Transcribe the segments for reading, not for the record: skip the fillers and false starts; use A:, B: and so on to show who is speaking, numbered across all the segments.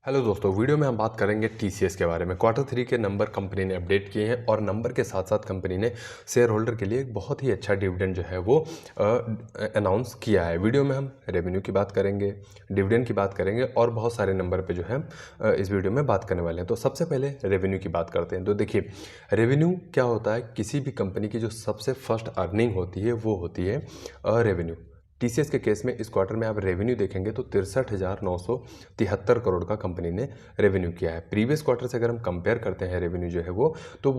A: Hello दोस्तों, video में हम बात करेंगे टीसीएस के बारे में। क्वार्टर 3 के नंबर कंपनी ने अपडेट किए हैं और नंबर के साथ साथ कंपनी ने शेयर होल्डर के लिए एक बहुत ही अच्छा डिविडेंड जो है वो अनाउंस किया है। वीडियो में हम रेवेन्यू की बात करेंगे, डिविडेंड की बात करेंगे और बहुत सारे नंबर पे जो है इस वीडियो में बात करने वाले हैं। तो सबसे पहले रेवेन्यू की बात करते हैं। तो देखिए, रेवेन्यू क्या होता है, किसी भी कंपनी की जो सबसे फर्स्ट अर्निंग होती है वो होती है रेवेन्यू। टीसीएस के केस में इस क्वार्टर में आप रेवेन्यू देखेंगे तो 63,973 करोड़ का कंपनी ने रेवेन्यू किया है। प्रीवियस क्वार्टर से अगर हम कंपेयर करते हैं रेवेन्यू जो है वो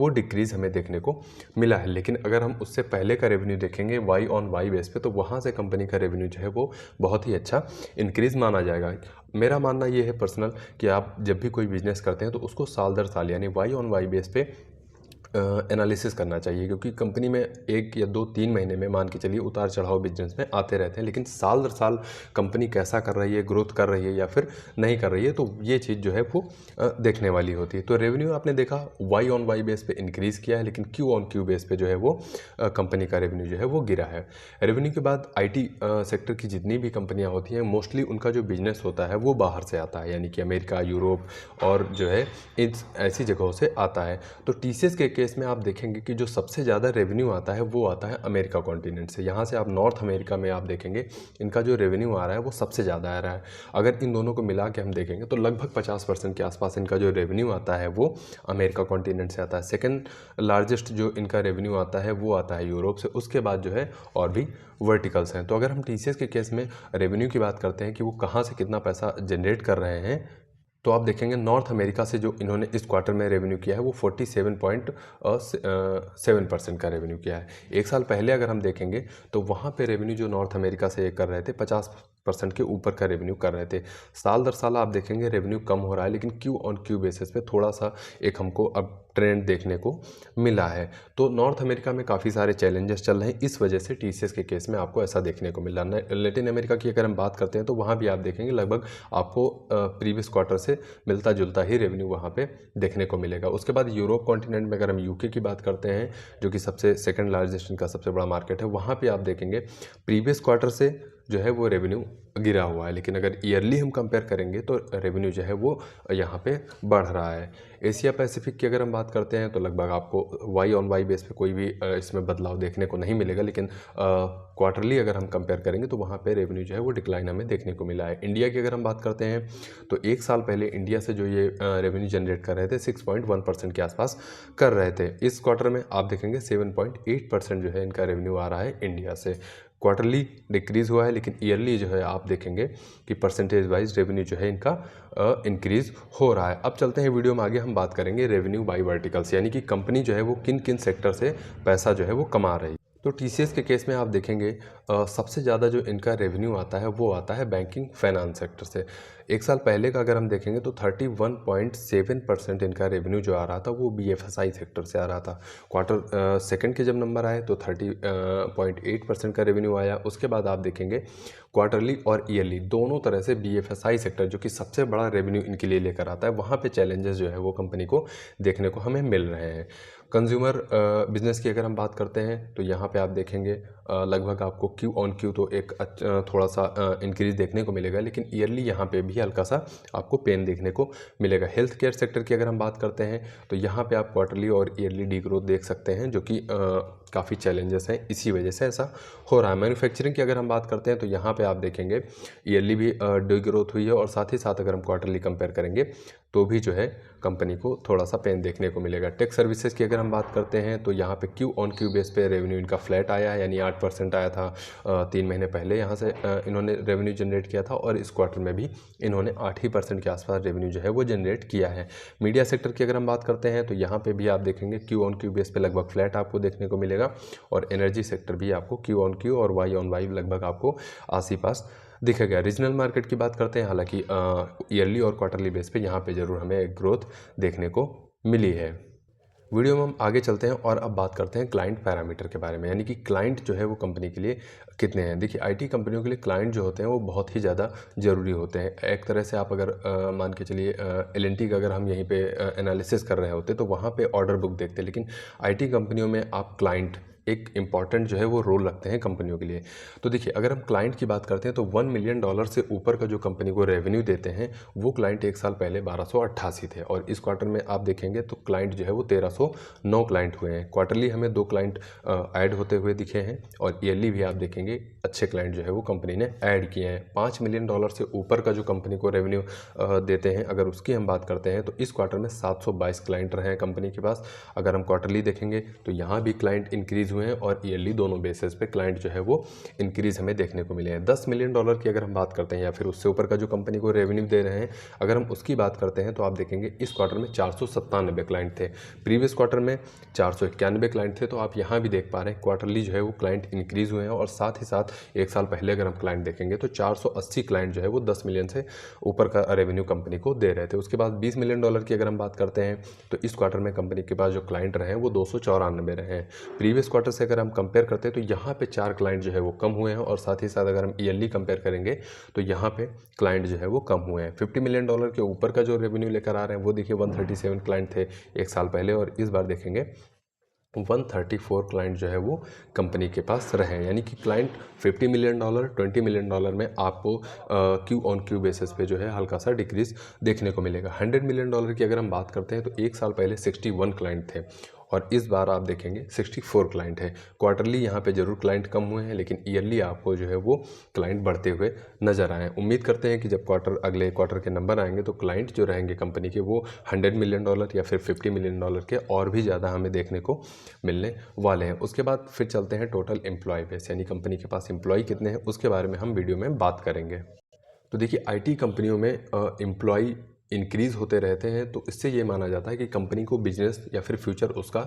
A: डिक्रीज हमें देखने को मिला है। लेकिन अगर हम उससे पहले का रेवेन्यू देखेंगे वाई ऑन वाई बेस पे, तो वहाँ से कंपनी का रेवेन्यू जो है वो बहुत ही अच्छा इंक्रीज माना जाएगा। मेरा मानना ये है पर्सनल कि आप जब भी कोई बिजनेस करते हैं तो उसको साल दर साल यानी वाई ऑन वाई बेस पे एनालिसिस करना चाहिए, क्योंकि कंपनी में 1 या 2-3 महीने में मान के चलिए उतार चढ़ाव बिजनेस में आते रहते हैं, लेकिन साल दर साल कंपनी कैसा कर रही है, ग्रोथ कर रही है या फिर नहीं कर रही है, तो ये चीज़ जो है वो देखने वाली होती है। तो रेवेन्यू आपने देखा वाई ऑन वाई बेस पे इंक्रीज़ किया है, लेकिन क्यू ऑन क्यू बेस पे जो है वो कंपनी का रेवेन्यू जो है वो गिरा है। रेवेन्यू के बाद IT सेक्टर की जितनी भी कंपनियाँ होती हैं मोस्टली उनका जो बिजनेस होता है वो बाहर से आता है, यानी कि अमेरिका, यूरोप और जो है इस ऐसी जगहों से आता है। तो टीसीएस के केस में आप देखेंगे कि जो सबसे ज़्यादा रेवेन्यू आता है वो आता है अमेरिका कॉन्टिनेंट से। यहाँ से आप नॉर्थ अमेरिका में आप देखेंगे इनका जो रेवेन्यू आ रहा है वो सबसे ज़्यादा आ रहा है। अगर इन दोनों को मिला के हम देखेंगे तो लगभग 50% के आसपास इनका जो रेवेन्यू आता है वो अमेरिका कॉन्टिनेंट से आता है। सेकेंड लार्जेस्ट जो इनका रेवेन्यू आता है वो आता है यूरोप से, उसके बाद जो है और भी वर्टिकल्स हैं। तो अगर हम टीसीएस के केस में रेवेन्यू की बात करते हैं कि वो कहाँ से कितना पैसा जनरेट कर रहे हैं, तो आप देखेंगे नॉर्थ अमेरिका से जो इन्होंने इस क्वार्टर में रेवेन्यू किया है वो 47.7% का रेवेन्यू किया है। एक साल पहले अगर हम देखेंगे तो वहाँ पे रेवेन्यू जो नॉर्थ अमेरिका से कर रहे थे 50% के ऊपर का रेवेन्यू कर रहे थे। साल दर साल आप देखेंगे रेवेन्यू कम हो रहा है, लेकिन क्यू ऑन क्यू बेसिस पे थोड़ा सा एक हमको अब ट्रेंड देखने को मिला है। तो नॉर्थ अमेरिका में काफ़ी सारे चैलेंजेस चल रहे हैं, इस वजह से टीसीएस के केस में आपको ऐसा देखने को मिल रहा है। लैटिन अमेरिका की अगर हम बात करते हैं तो वहाँ भी आप देखेंगे लगभग आपको प्रीवियस क्वार्टर से मिलता जुलता ही रेवेन्यू वहाँ पे देखने को मिलेगा। उसके बाद यूरोप कॉन्टिनेंट में अगर हम यूके की बात करते हैं, जो कि सबसे सेकंड लार्जेस्ट इनका सबसे बड़ा मार्केट है, वहाँ पे आप देखेंगे प्रीवियस क्वार्टर से जो है वो रेवेन्यू गिरा हुआ है, लेकिन अगर ईयरली हम कंपेयर करेंगे तो रेवेन्यू जो है वो यहाँ पे बढ़ रहा है। एशिया पैसिफिक की अगर हम बात करते हैं तो लगभग आपको वाई ऑन वाई बेस पे कोई भी इसमें बदलाव देखने को नहीं मिलेगा, लेकिन क्वार्टरली अगर हम कंपेयर करेंगे तो वहाँ पे रेवेन्यू जो है वो डिक्लाइन हमें देखने को मिला है। इंडिया की अगर हम बात करते हैं तो एक साल पहले इंडिया से जो ये रेवेन्यू जनरेट कर रहे थे 6.1% के आसपास कर रहे थे। इस क्वार्टर में आप देखेंगे 7.8% जो है इनका रेवेन्यू आ रहा है इंडिया से। क्वार्टरली डिक्रीज़ हुआ है, लेकिन ईयरली जो है आप देखेंगे कि परसेंटेज वाइज रेवेन्यू जो है इनका इंक्रीज़ हो रहा है। अब चलते हैं वीडियो में आगे, हम बात करेंगे रेवेन्यू बाय वर्टिकल्स, यानी कि कंपनी जो है वो किन किन सेक्टर से पैसा जो है वो कमा रही है। तो टीसीएस के केस में आप देखेंगे सबसे ज़्यादा जो इनका रेवेन्यू आता है वो आता है बैंकिंग फाइनेंस सेक्टर से। एक साल पहले का अगर हम देखेंगे तो 31.7% इनका रेवेन्यू जो आ रहा था वो बीएफएसआई सेक्टर से आ रहा था। क्वार्टर सेकंड के जब नंबर आए तो 30.8% का रेवेन्यू आया। उसके बाद आप देखेंगे क्वार्टरली और ईयरली दोनों तरह से बीएफएसआई सेक्टर, जो कि सबसे बड़ा रेवेन्यू इनके लिए लेकर आता है, वहाँ पे चैलेंजेस जो है वो कंपनी को देखने को हमें मिल रहे हैं। कंज्यूमर बिजनेस की अगर हम बात करते हैं तो यहाँ पे आप देखेंगे लगभग आपको क्यू ऑन क्यू तो एक थोड़ा सा इंक्रीज देखने को मिलेगा, लेकिन ईयरली यहाँ पे भी हल्का सा आपको पेन देखने को मिलेगा। हेल्थ केयर सेक्टर की अगर हम बात करते हैं तो यहाँ पे आप क्वार्टरली और ईयरली डी ग्रोथ देख सकते हैं, जो कि काफ़ी चैलेंजेस हैं, इसी वजह से ऐसा हो रहा है। मैन्युफैक्चरिंग की अगर हम बात करते हैं तो यहाँ पे आप देखेंगे ईयरली भी डी ग्रोथ हुई है, और साथ ही साथ अगर हम क्वार्टरली कंपेयर करेंगे तो भी जो है कंपनी को थोड़ा सा पेन देखने को मिलेगा। टेक सर्विसेज की अगर हम बात करते हैं तो यहाँ पे क्यू ऑन क्यू बेस पे रेवेन्यू इनका फ्लैट आया है, यानी 8% आया था 3 महीने पहले यहाँ से इन्होंने रेवेन्यू जनरेट किया था, और इस क्वार्टर में भी इन्होंने 8% के आसपास रेवेन्यू जो है वो जनरेट किया है। मीडिया सेक्टर की अगर हम बात करते हैं तो यहाँ पे भी आप देखेंगे क्यू ऑन क्यू बेस पे लगभग फ्लैट आपको देखने को मिलेगा, और एनर्जी सेक्टर भी आपको क्यू ऑन क्यू और वाई ऑन वाई लगभग आपको आस ही पास दिखेगा। रीजनल मार्केट की बात करते हैं, हालांकि ईयरली और क्वार्टरली बेस पे यहाँ पे ज़रूर हमें एक ग्रोथ देखने को मिली है। वीडियो में हम आगे चलते हैं और अब बात करते हैं क्लाइंट पैरामीटर के बारे में, यानी कि क्लाइंट जो है वो कंपनी के लिए कितने हैं। देखिए, आईटी कंपनियों के लिए क्लाइंट जो होते हैं वो बहुत ही ज़्यादा ज़रूरी होते हैं। एक तरह से आप अगर मान के चलिए एलएनटी का अगर हम यहीं पे एनालिसिस कर रहे होते तो वहाँ पे ऑर्डर बुक देखते, लेकिन आईटी कंपनियों में आप क्लाइंट एक इम्पॉर्टेंट जो है वो रोल रखते हैं कंपनियों के लिए। तो देखिए, अगर हम क्लाइंट की बात करते हैं तो $1 मिलियन से ऊपर का जो कंपनी को रेवेन्यू देते हैं वो क्लाइंट एक साल पहले 1288 थे, और इस क्वार्टर में आप देखेंगे तो क्लाइंट जो है वो 1309 क्लाइंट हुए हैं। क्वार्टरली हमें 2 क्लाइंट ऐड होते हुए दिखे हैं, और ईयरली भी आप देखेंगे अच्छे क्लाइंट जो है वो कंपनी ने ऐड किए हैं। $5 मिलियन से ऊपर का जो कंपनी को रेवेन्यू देते हैं, अगर उसकी हम बात करते हैं तो इस क्वार्टर में 722 क्लाइंट रहे हैं कंपनी के पास। अगर हम क्वार्टरली देखेंगे तो यहाँ भी क्लाइंट इंक्रीज़ हुए हैं, और ईयरली दोनों बेसिस पे क्लाइंट जो है वो इंक्रीज़ हमें देखने को मिले हैं। $10 मिलियन की अगर हम बात करते हैं या फिर उससे ऊपर का जो कंपनी को रेवेन्यू दे रहे हैं, अगर हम उसकी बात करते हैं तो आप देखेंगे इस क्वार्टर में 497 क्लाइंट थे। प्रीवियस क्वार्टर में 491 क्लाइंट थे। तो आप यहाँ भी देख पा रहे हैं क्वार्टरली जो है वो क्लाइंट इंक्रीज़ हुए हैं, और साथ ही साथ एक साल पहले अगर हम क्लाइंट देखेंगे तो 480 क्लाइंट जो है वो 10 मिलियन से ऊपर का रेवेन्यू कंपनी को दे रहे थे। उसके बाद $20 मिलियन की अगर हम बात करते हैं तो इस क्वार्टर में कंपनी के पास जो क्लाइंट रहे हैं वो 294 रहे हैं। प्रीवियस क्वार्टर से अगर हम कंपेयर करते हैं तो यहाँ पे 4 क्लाइंट जो है वो कम हुए हैं, और साथ ही साथ अगर हम ईयरली कंपेयर करेंगे तो यहाँ पे क्लाइंट जो है वो कम हुए हैं। $50 मिलियन के ऊपर का जो रेवेन्यू लेकर आ रहे हैं वो देखिए 137 क्लाइंट थे एक साल पहले, और इस बार देखेंगे 134 क्लाइंट जो है वो कंपनी के पास रहे हैं। यानी कि क्लाइंट $50 मिलियन, $20 मिलियन में आपको क्यू ऑन क्यू बेसिस पे जो है हल्का सा डिक्रीज देखने को मिलेगा। $100 मिलियन की अगर हम बात करते हैं तो एक साल पहले 61 क्लाइंट थे, और इस बार आप देखेंगे 64 क्लाइंट है। क्वार्टरली यहाँ पे जरूर क्लाइंट कम हुए हैं, लेकिन ईयरली आपको जो है वो क्लाइंट बढ़ते हुए नज़र आए। उम्मीद करते हैं कि जब अगले क्वार्टर के नंबर आएंगे तो क्लाइंट जो रहेंगे कंपनी के वो $100 मिलियन या फिर $50 मिलियन के और भी ज़्यादा हमें देखने को मिलने वाले हैं। उसके बाद फिर चलते हैं टोटल एम्प्लॉय बेस, यानी कंपनी के पास एम्प्लॉय कितने हैं उसके बारे में हम वीडियो में बात करेंगे। तो देखिए, आईटी कंपनियों में एम्प्लॉय इंक्रीज़ होते रहते हैं, तो इससे ये माना जाता है कि कंपनी को बिजनेस या फिर फ्यूचर उसका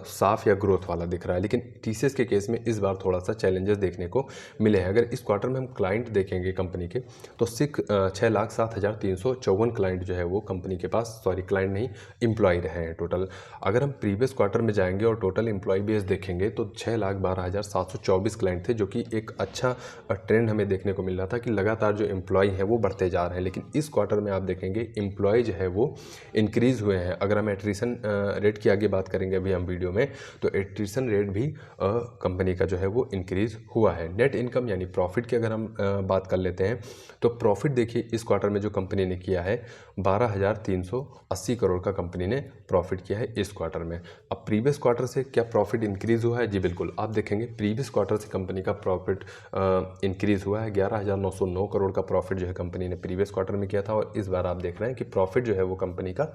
A: साफ या ग्रोथ वाला दिख रहा है। लेकिन टीसीएस के केस में इस बार थोड़ा सा चैलेंजेस देखने को मिले हैं। अगर इस क्वार्टर में हम क्लाइंट देखेंगे कंपनी के तो 6,07,354 क्लाइंट जो है वो कंपनी के पास, क्लाइंट नहीं, एम्प्लॉय रहे हैं टोटल। अगर हम प्रीवियस क्वार्टर में जाएंगे और टोटल एम्प्लॉय बेस देखेंगे तो 6,12,724 क्लाइंट थे, जो कि एक अच्छा ट्रेंड हमें देखने को मिल रहा था कि लगातार जो एम्प्लॉय हैं वो बढ़ते जा रहे हैं। लेकिन इस क्वार्टर में आप देखेंगे एम्प्लॉय जो है वो इंक्रीज हुए हैं। अगर हम एट्रिशन रेट की आगे बात करेंगे अभी हम वीडियो में, तो एट्रिशन रेट भी कंपनी का जो है वो इंक्रीज हुआ है। नेट इनकम यानी प्रॉफिट की अगर हम बात कर लेते हैं तो प्रॉफिट देखिए इस क्वार्टर में जो कंपनी ने किया है 12,380 करोड़ का कंपनी ने प्रॉफिट किया है इस क्वार्टर में। अब प्रीवियस क्वार्टर से क्या प्रॉफिट इंक्रीज हुआ है? जी बिल्कुल, आप देखेंगे प्रीवियस क्वार्टर से कंपनी का प्रॉफिट इंक्रीज हुआ है। 11,909 करोड़ का प्रॉफिट जो है कंपनी ने प्रीवियस क्वार्टर में किया था, और इस बार आप देख रहे हैं कि प्रॉफिट जो है वो कंपनी का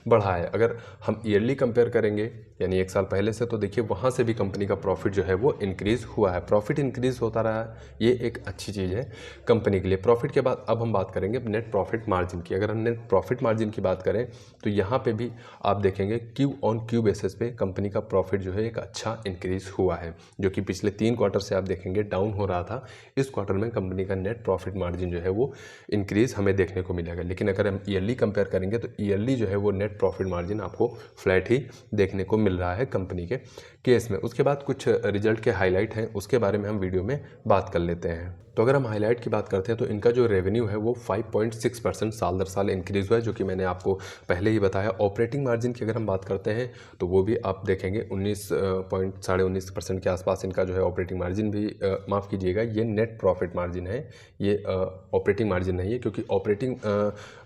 A: बढ़ा है। अगर हम ईयरली कंपेयर करेंगे यानी एक साल पहले से, तो देखिए वहाँ से भी कंपनी का प्रॉफिट जो है वो इंक्रीज हुआ है। प्रॉफिट इंक्रीज होता रहा है, ये एक अच्छी चीज़ है कंपनी के लिए। प्रॉफिट के बाद अब हम बात करेंगे नेट प्रॉफिट मार्जिन की। अगर हम नेट प्रॉफिट मार्जिन की बात करें तो यहाँ पे भी आप देखेंगे क्यू ऑन क्यू बेसिस पे कंपनी का प्रॉफिट जो है एक अच्छा इंक्रीज हुआ है, जो कि पिछले 3 क्वार्टर से आप देखेंगे डाउन हो रहा था। इस क्वार्टर में कंपनी का नेट प्रॉफिट मार्जिन जो है वो इंक्रीज हमें देखने को मिलेगा। लेकिन अगर हम ईयरली कंपेयर करेंगे तो ईयरली जो है वो नेट प्रॉफिट मार्जिन आपको फ्लैट ही देखने को मिल रहा है कंपनी के केस में। उसके बाद कुछ रिजल्ट के हाईलाइट हैं, उसके बारे में हम वीडियो में बात कर लेते हैं। तो अगर हम हाईलाइट की बात करते हैं तो इनका जो रेवेन्यू है वो 5.6% साल दर साल इंक्रीज़ हुआ है, जो कि मैंने आपको पहले ही बताया। ऑपरेटिंग मार्जिन की अगर हम बात करते हैं तो वो भी आप देखेंगे 19.19% के आसपास इनका जो है ऑपरेटिंग मार्जिन भी, माफ़ कीजिएगा, ये नेट प्रॉफिट मार्जिन है, ये ऑपरेटिंग मार्जिन नहीं है, क्योंकि ऑपरेटिंग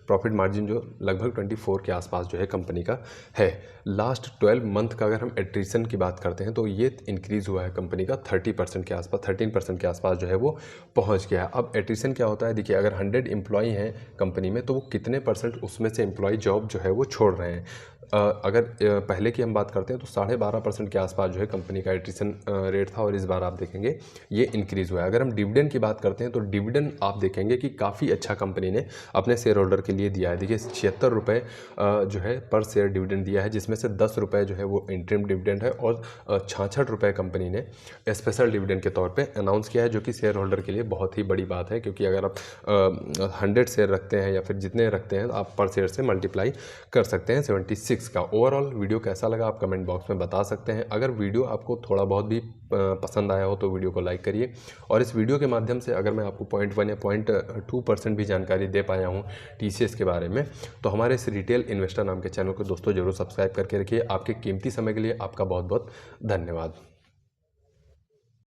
A: प्रॉफिट मार्जिन जो लगभग 24 के आसपास जो है कंपनी का है। लास्ट 12 मंथ का अगर हम एट्रिशन की बात करते हैं तो ये इंक्रीज़ हुआ है कंपनी का 30% के आसपास, 13% के आसपास जो है वो पहुंच गया। अब एट्रिशन क्या होता है, देखिए अगर 100 एम्प्लॉई हैं कंपनी में तो वो कितने परसेंट उसमें से एम्प्लॉई जॉब जो है वो छोड़ रहे हैं। अगर पहले की हम बात करते हैं तो 12.5% के आसपास जो है कंपनी का एट्रिशन रेट था, और इस बार आप देखेंगे ये इंक्रीज़ हुआ है। अगर हम डिविडेंड की बात करते हैं तो डिविडेंड आप देखेंगे कि काफ़ी अच्छा कंपनी ने अपने शेयर होल्डर के लिए दिया है। देखिए 76 रुपये जो है पर शेयर डिविडेंड दिया है, जिसमें से 10 रुपये जो है वो इंटरिम डिविडेंड है, और 66 रुपये कंपनी ने स्पेशल डिविडेंड के तौर पर अनाउंस किया है, जो कि शेयर होल्डर के लिए बहुत ही बड़ी बात है। क्योंकि अगर आप 100 शेयर रखते हैं या फिर जितने रखते हैं आप पर शेयर से मल्टीप्लाई कर सकते हैं 76 का। ओवरऑल वीडियो कैसा लगा आप कमेंट बॉक्स में बता सकते हैं। अगर वीडियो आपको थोड़ा बहुत भी पसंद आया हो तो वीडियो को लाइक करिए, और इस वीडियो के माध्यम से अगर मैं आपको 0.1 या 0.2% भी जानकारी दे पाया हूँ टीसीएस के बारे में, तो हमारे इस रिटेल इन्वेस्टर नाम के चैनल को दोस्तों जरूर सब्सक्राइब करके रखिए। आपके कीमती समय के लिए आपका बहुत बहुत धन्यवाद।